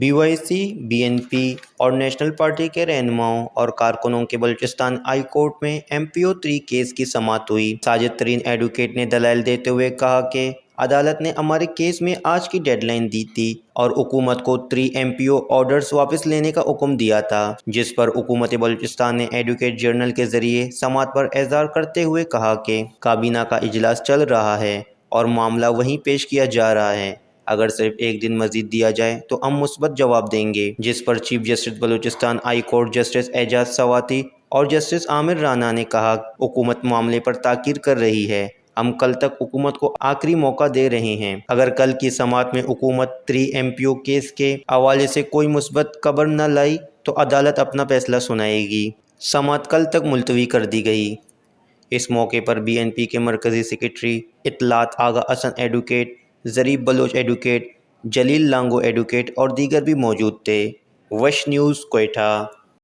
BYC, BNP اور national party کے رہنماؤں اور کارکنوں کے بلوچستان ہائی کورٹ میں MPO3 کیس کی سماعت ہوئی۔ ساجد ترین ایڈوکیٹ نے دلائل دیتے ہوئے کہا کہ عدالت نے ہمارے کیس میں آج کی ڈیڈ لائن دی تھی اور حکومت کو 3 MPO آرڈرز واپس لینے کا حکم دیا تھا، جس پر حکومت بلوچستان نے ایڈوکیٹ جنرل کے ذریعے سماعت پر اعتراض کرتے ہوئے کہا کہ کابینہ کا اجلاس چل رہا ہے اور معاملہ وہیں پیش کیا جا رہا ہے۔ اگر صرف ایک دن مزید دیا جائے تو ہم مثبت جواب دیں گے، جس پر chief justice Balochistan high court justice Ijaz Swati اور جسٹس عامر رانا نے کہا حکومت معاملے پر تاخیر کر رہی ہے، ہم کل تک حکومت کو آخری موقع دے رہے ہیں۔ اگر کل کی سماعت میں حکومت 3 MPO کیس کے حوالے سے کوئی مثبت خبر نہ لائی تو عدالت اپنا فیصلہ سنائے گی۔ سماعت کل تک ملتوی کر دی گئی۔ اس موقع پر BNP کے مرکزی سیکریٹری اطلاعات آغا حسن ایڈوکیٹ، ظریف بلوچ ایڈوکیٹ، جلیل لانگو ایڈوکیٹ اور دیگر بھی موجود تھے۔ وش نیوز، کوئٹہ۔